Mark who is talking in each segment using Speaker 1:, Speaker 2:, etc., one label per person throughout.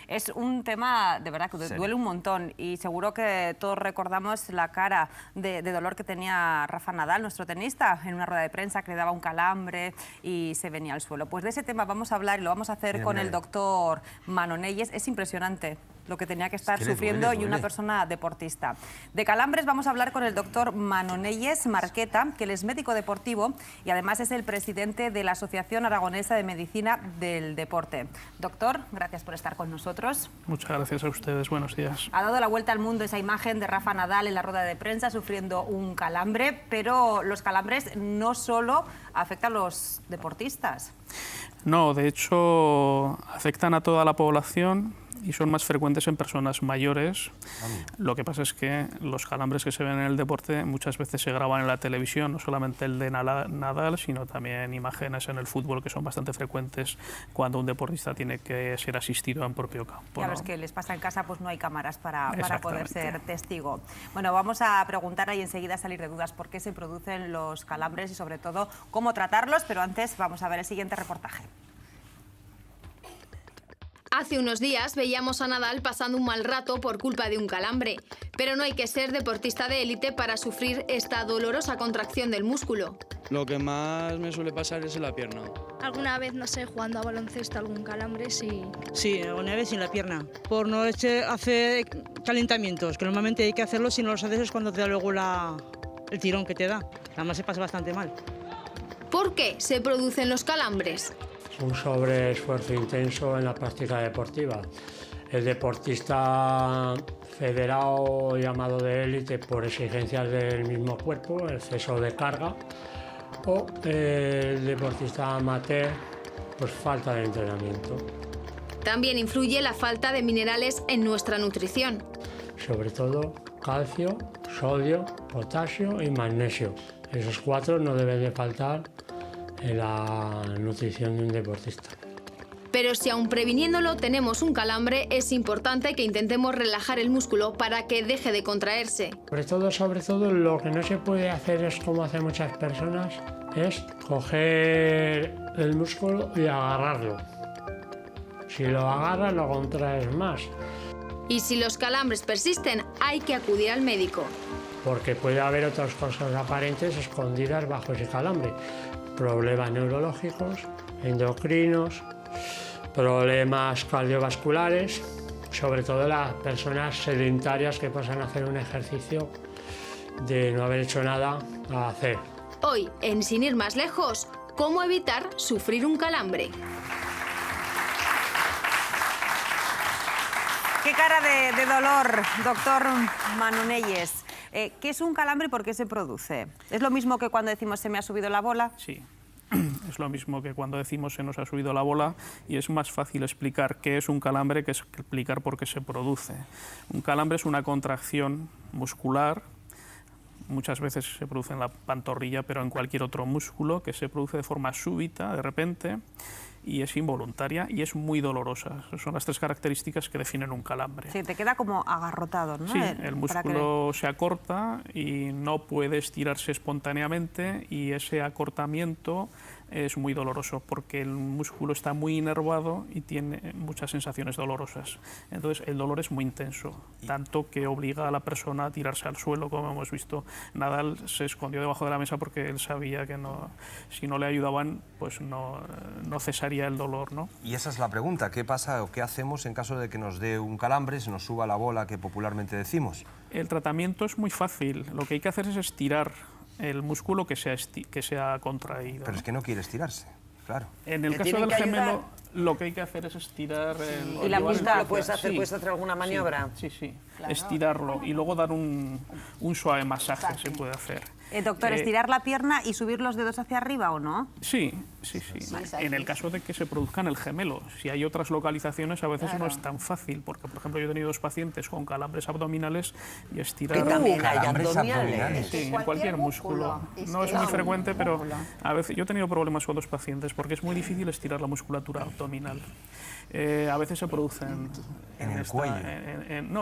Speaker 1: Es un tema de verdad que duele un montón y seguro que todos recordamos la cara de dolor que tenía Rafa Nadal, nuestro tenista, en una rueda de prensa que le daba un calambre y se venía al suelo. Pues de ese tema vamos a hablar y lo vamos a hacer con el doctor Manonelles. Es impresionante lo que tenía que estar sufriendo y una persona deportista. De calambres vamos a hablar con el doctor Manonelles Marqueta, que él es médico deportivo y además es el presidente de la Asociación Aragonesa de Medicina del Deporte. Doctor, gracias por estar con nosotros.
Speaker 2: Muchas gracias a ustedes, buenos días.
Speaker 1: Ha dado la vuelta al mundo esa imagen de Rafa Nadal en la rueda de prensa sufriendo un calambre, pero los calambres no solo afectan a los deportistas.
Speaker 2: No, de hecho afectan a toda la población y son más frecuentes en personas mayores. Lo que pasa es que los calambres que se ven en el deporte muchas veces se graban en la televisión, no solamente el de Nadal, sino también imágenes en el fútbol que son bastante frecuentes cuando un deportista tiene que ser asistido en propio campo.
Speaker 1: A los que les pasa en casa pues no hay cámaras para poder ser testigo. Bueno, vamos a preguntar y enseguida salir de dudas por qué se producen los calambres y sobre todo cómo tratarlos, pero antes vamos a ver el siguiente reportaje.
Speaker 3: Hace unos días veíamos a Nadal pasando un mal rato por culpa de un calambre, pero no hay que ser deportista de élite para sufrir esta dolorosa contracción del músculo.
Speaker 4: Lo que más me suele pasar es en la pierna.
Speaker 5: Alguna vez, no sé, jugando a baloncesto, algún calambre, sí.
Speaker 6: Sí, alguna vez en la pierna, por no hacer calentamientos, que normalmente hay que hacerlo, si no los haces es cuando te da luego el tirón que te da. Además se pasa bastante mal.
Speaker 3: ¿Por qué se producen los calambres?
Speaker 7: Un sobreesfuerzo intenso en la práctica deportiva. El deportista federado llamado de élite por exigencias del mismo cuerpo, exceso de carga, o el deportista amateur, pues falta de entrenamiento.
Speaker 3: También influye la falta de minerales en nuestra nutrición.
Speaker 7: Sobre todo calcio, sodio, potasio y magnesio. Esos cuatro no deben de faltar en la nutrición de un deportista.
Speaker 3: Pero si aún previniéndolo tenemos un calambre, es importante que intentemos relajar el músculo para que deje de contraerse.
Speaker 7: Sobre todo, lo que no se puede hacer es como hacen muchas personas, es coger el músculo y agarrarlo. Si lo agarras, lo contraes más.
Speaker 3: Y si los calambres persisten, hay que acudir al médico.
Speaker 7: Porque puede haber otras cosas aparentes escondidas bajo ese calambre. Problemas neurológicos, endocrinos, problemas cardiovasculares, sobre todo las personas sedentarias que pasan a hacer un ejercicio de no haber hecho nada a hacer.
Speaker 3: Hoy, en Sin ir más lejos, ¿cómo evitar sufrir un calambre?
Speaker 1: Qué cara de dolor, doctor Manonelles. ¿Qué es un calambre y por qué se produce? ¿Es lo mismo que cuando decimos se me ha subido la bola?
Speaker 2: Sí, es lo mismo que cuando decimos se nos ha subido la bola y es más fácil explicar qué es un calambre que explicar por qué se produce. Un calambre es una contracción muscular, muchas veces se produce en la pantorrilla, pero en cualquier otro músculo, que se produce de forma súbita, de repente, y es involuntaria y es muy dolorosa. Esas son las tres características que definen un calambre.
Speaker 1: Sí, te queda como agarrotado, ¿no?
Speaker 2: Sí, el músculo se acorta y no puede estirarse espontáneamente y ese acortamiento es muy doloroso porque el músculo está muy inervado y tiene muchas sensaciones dolorosas. Entonces el dolor es muy intenso, tanto que obliga a la persona a tirarse al suelo, como hemos visto. Nadal se escondió debajo de la mesa porque él sabía que si no le ayudaban, pues no cesaría el dolor, ¿no?
Speaker 8: Y esa es la pregunta, ¿qué pasa o qué hacemos en caso de que nos dé un calambre, se nos suba la bola que popularmente decimos?
Speaker 2: El tratamiento es muy fácil, lo que hay que hacer es estirar el músculo que se ha contraído.
Speaker 8: Pero es que no quiere estirarse, claro.
Speaker 2: En el caso del gemelo, lo que hay que hacer es estirar el...
Speaker 9: ¿Y la músculo lo puedes hacer? Sí. ¿Puedes hacer alguna maniobra?
Speaker 2: Sí, claro. Estirarlo y luego dar un suave masaje se puede hacer.
Speaker 1: Doctor, ¿estirar la pierna y subir los dedos hacia arriba o no?
Speaker 2: Sí. En el caso de que se produzcan el gemelo. Si hay otras localizaciones, a veces no es tan fácil, porque, por ejemplo, yo he tenido 2 pacientes con calambres abdominales y estirar...
Speaker 9: ¿Que también hay abdominales?
Speaker 2: Sí, en cualquier músculo. No es muy frecuente, pero a veces yo he tenido problemas con 2 pacientes porque es muy difícil estirar la musculatura abdominal. A veces se producen
Speaker 8: en el cuello.
Speaker 2: En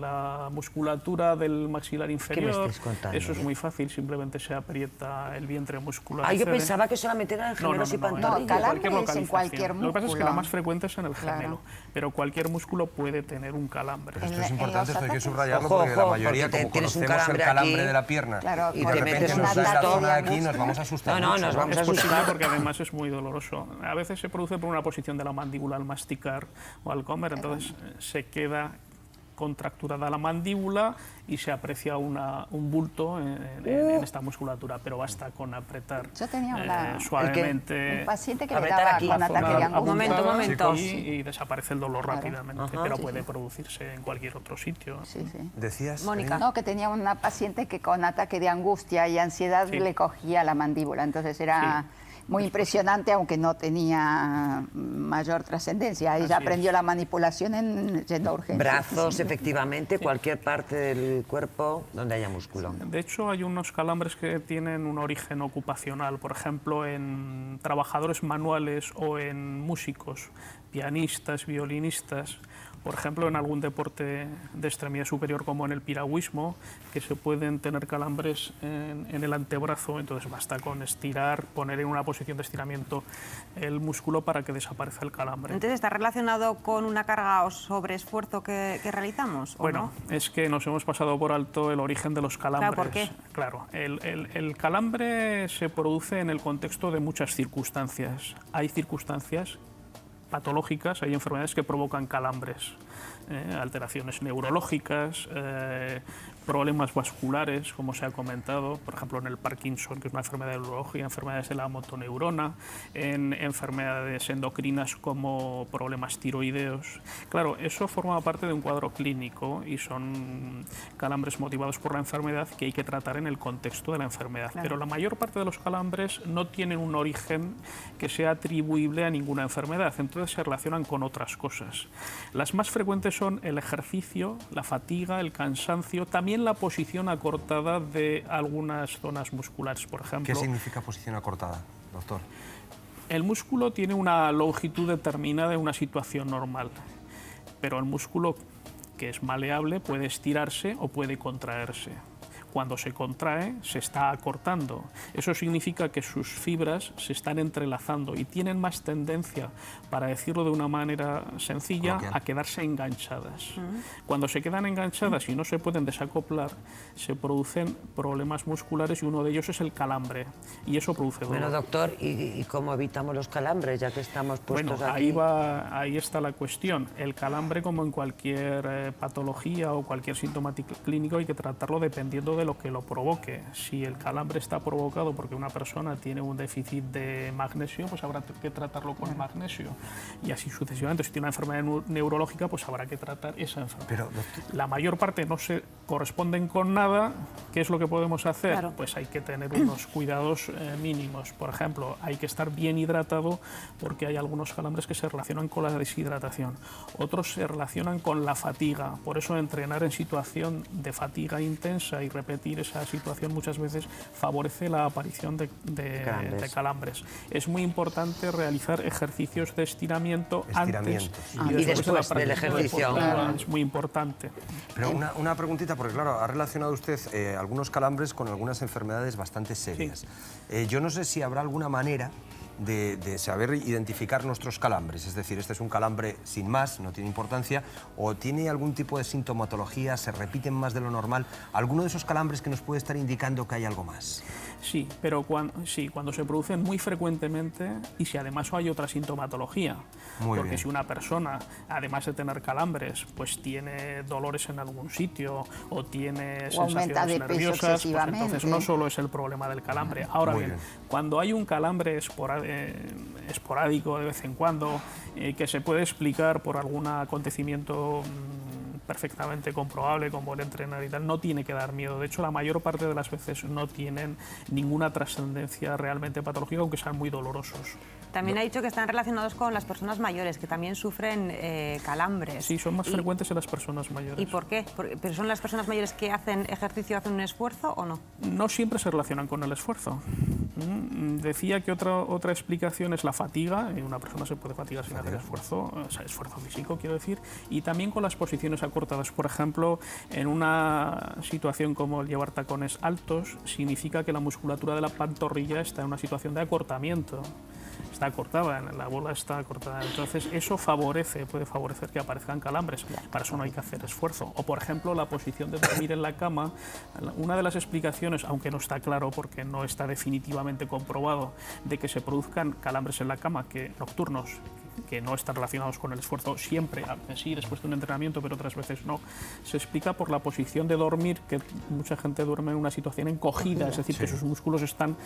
Speaker 2: la musculatura del maxilar inferior. Eso es muy fácil, simplemente se aprieta el vientre muscular.
Speaker 9: Yo pensé Pensaba que solamente eran gemelos y pantorrillas.
Speaker 10: No, calambres en cualquier músculo.
Speaker 2: Lo que pasa es que la más frecuente es en el gemelo, pero cualquier músculo puede tener un calambre.
Speaker 8: Pero esto es importante, esto hay que subrayarlo, porque la mayoría, como conocemos el calambre de la pierna, y de repente nos da la zona de aquí, nos vamos a asustar.
Speaker 9: No, nos vamos a asustar.
Speaker 2: Porque además es muy doloroso. A veces se produce por una posición de la mandíbula al masticar o al comer, entonces se queda contracturada la mandíbula y se aprecia un bulto en esta musculatura, pero basta con apretar
Speaker 10: Yo tenía
Speaker 2: suavemente.
Speaker 10: un paciente que le daba con ataque de angustia.
Speaker 1: Un momento.
Speaker 2: Y desaparece el dolor rápidamente, pero puede producirse en cualquier otro sitio.
Speaker 8: ¿Decías,
Speaker 1: Mónica?
Speaker 10: No, que tenía una paciente que con ataque de angustia y ansiedad le cogía la mandíbula, entonces era muy impresionante, aunque no tenía mayor trascendencia. Ella aprendió la manipulación yendo a urgencias.
Speaker 9: Brazos, efectivamente, cualquier parte del cuerpo donde haya músculo.
Speaker 2: De hecho, hay unos calambres que tienen un origen ocupacional, por ejemplo, en trabajadores manuales o en músicos, pianistas, violinistas. Por ejemplo, en algún deporte de extremidad superior como en el piragüismo, que se pueden tener calambres en el antebrazo, entonces basta con estirar, poner en una posición de estiramiento el músculo para que desaparezca el calambre.
Speaker 1: Entonces, ¿está relacionado con una carga o sobreesfuerzo que realizamos?
Speaker 2: Bueno, es que nos hemos pasado por alto el origen de los calambres.
Speaker 1: Claro, ¿por qué?
Speaker 2: Claro, el calambre se produce en el contexto de muchas circunstancias. Hay circunstancias patológicas, hay enfermedades que provocan calambres, alteraciones neurológicas, problemas vasculares, como se ha comentado, por ejemplo en el Parkinson, que es una enfermedad neurológica, enfermedades de la motoneurona, en enfermedades endocrinas como problemas tiroideos. Claro, eso forma parte de un cuadro clínico y son calambres motivados por la enfermedad que hay que tratar en el contexto de la enfermedad. Claro. Pero la mayor parte de los calambres no tienen un origen que sea atribuible a ninguna enfermedad, entonces se relacionan con otras cosas. Las más frecuentes son el ejercicio, la fatiga, el cansancio, también la posición acortada de algunas zonas musculares, por ejemplo.
Speaker 8: ¿Qué significa posición acortada, doctor?
Speaker 2: El músculo tiene una longitud determinada en una situación normal, pero el músculo, que es maleable, puede estirarse o puede contraerse. Cuando se contrae, se está acortando. Eso significa que sus fibras se están entrelazando y tienen más tendencia, para decirlo de una manera sencilla, a quedarse enganchadas. Cuando se quedan enganchadas y no se pueden desacoplar, se producen problemas musculares y uno de ellos es el calambre. Y eso produce dolor.
Speaker 9: Bueno, doctor, ¿y cómo evitamos los calambres, ya que estamos puestos aquí?
Speaker 2: Ahí está la cuestión. El calambre, como en cualquier patología o cualquier síntoma clínico, hay que tratarlo dependiendo de lo que lo provoque. Si el calambre está provocado porque una persona tiene un déficit de magnesio, pues habrá que tratarlo con magnesio. Y así sucesivamente. Si tiene una enfermedad neurológica, pues habrá que tratar esa enfermedad. Pero, la mayor parte no se corresponden con nada. ¿Qué es lo que podemos hacer? Claro. Pues hay que tener unos cuidados mínimos. Por ejemplo, hay que estar bien hidratado porque hay algunos calambres que se relacionan con la deshidratación. Otros se relacionan con la fatiga. Por eso entrenar en situación de fatiga intensa y repetir esa situación muchas veces favorece la aparición de calambres. Es muy importante realizar ejercicios de estiramiento antes
Speaker 9: y después del ejercicio.
Speaker 2: Claro, es muy importante.
Speaker 8: Pero una preguntita, porque claro, ha relacionado usted algunos calambres con algunas enfermedades bastante serias. Sí. Yo no sé si habrá alguna manera de saber identificar nuestros calambres, es decir, este es un calambre sin más, no tiene importancia, o tiene algún tipo de sintomatología, se repiten más de lo normal, alguno de esos calambres que nos puede estar indicando que hay algo más.
Speaker 2: Sí, pero cuando se producen muy frecuentemente y si además hay otra sintomatología, porque si una persona, además de tener calambres, pues tiene dolores en algún sitio o tiene sensaciones nerviosas, pues entonces no solo es el problema del calambre. Ahora bien, cuando hay un calambre esporádico de vez en cuando, que se puede explicar por algún acontecimiento perfectamente comprobable como el entrenar y tal, no tiene que dar miedo. De hecho, la mayor parte de las veces no tienen ninguna trascendencia realmente patológica, aunque sean muy dolorosos.
Speaker 1: También ha dicho que están relacionados con las personas mayores, que también sufren calambres.
Speaker 2: Sí, son más frecuentes en las personas mayores.
Speaker 1: ¿Y por qué? ¿Pero son las personas mayores que hacen ejercicio, hacen un esfuerzo o no?
Speaker 2: No siempre se relacionan con el esfuerzo. Decía que otra explicación es la fatiga. Una persona se puede fatigar sin hacer esfuerzo, o sea, esfuerzo físico, quiero decir, y también con las posiciones acortadas. Por ejemplo, en una situación como el llevar tacones altos, significa que la musculatura de la pantorrilla está en una situación de acortamiento. Está acortada, la bola está acortada. Entonces, eso puede favorecer que aparezcan calambres. Para eso no hay que hacer esfuerzo. O, por ejemplo, la posición de dormir en la cama. Una de las explicaciones, aunque no está claro porque no está definitivamente comprobado, de que se produzcan calambres en la cama nocturnos, que no están relacionados con el esfuerzo siempre, a veces sí, después de un entrenamiento, pero otras veces no, se explica por la posición de dormir, que mucha gente duerme en una situación encogida, es decir, que sus músculos están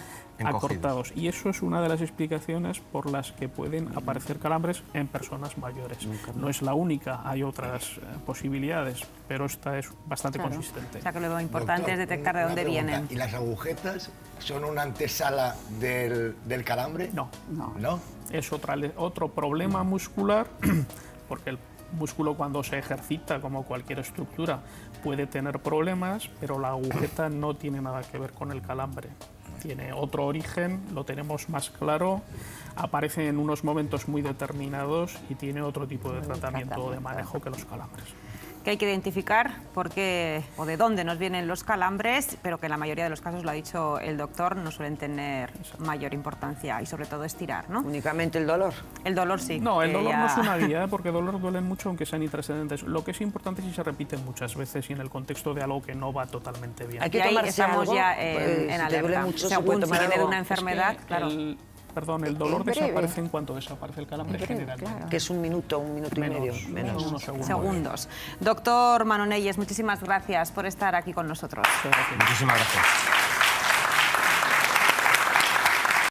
Speaker 2: acortados. Y eso es una de las explicaciones por las que pueden aparecer calambres en personas mayores. No es la única, hay otras posibilidades, pero esta es bastante consistente.
Speaker 1: O sea que lo importante es detectar de dónde vienen.
Speaker 11: ¿Y las agujetas son una antesala del calambre?
Speaker 2: No.
Speaker 11: ¿No?
Speaker 2: Es otro problema muscular, porque el músculo cuando se ejercita, como cualquier estructura, puede tener problemas, pero la agujeta no tiene nada que ver con el calambre. Tiene otro origen, lo tenemos más claro, aparece en unos momentos muy determinados y tiene otro tipo de tratamiento o de manejo que los calambres.
Speaker 1: Que hay que identificar por qué o de dónde nos vienen los calambres, pero que en la mayoría de los casos, lo ha dicho el doctor, no suelen tener mayor importancia y sobre todo estirar, ¿no?
Speaker 9: ¿Únicamente el dolor?
Speaker 1: El dolor sí.
Speaker 2: No, el dolor no es una guía, porque el dolor duelen mucho aunque sean intrascendentes. Lo que es importante es si se repiten muchas veces y en el contexto de algo que no va totalmente bien.
Speaker 9: Hay que
Speaker 1: ahí
Speaker 9: tomarse
Speaker 1: estamos
Speaker 9: algo,
Speaker 1: ya en alerta. Según si viene de una enfermedad, claro.
Speaker 2: El dolor desaparece en cuanto desaparece el calambre generalmente.
Speaker 9: Claro. Que es un minuto y medio. Menos.
Speaker 2: Unos
Speaker 1: segundos. Doctor Manonelles, muchísimas gracias por estar aquí con nosotros.
Speaker 8: Muchísimas gracias.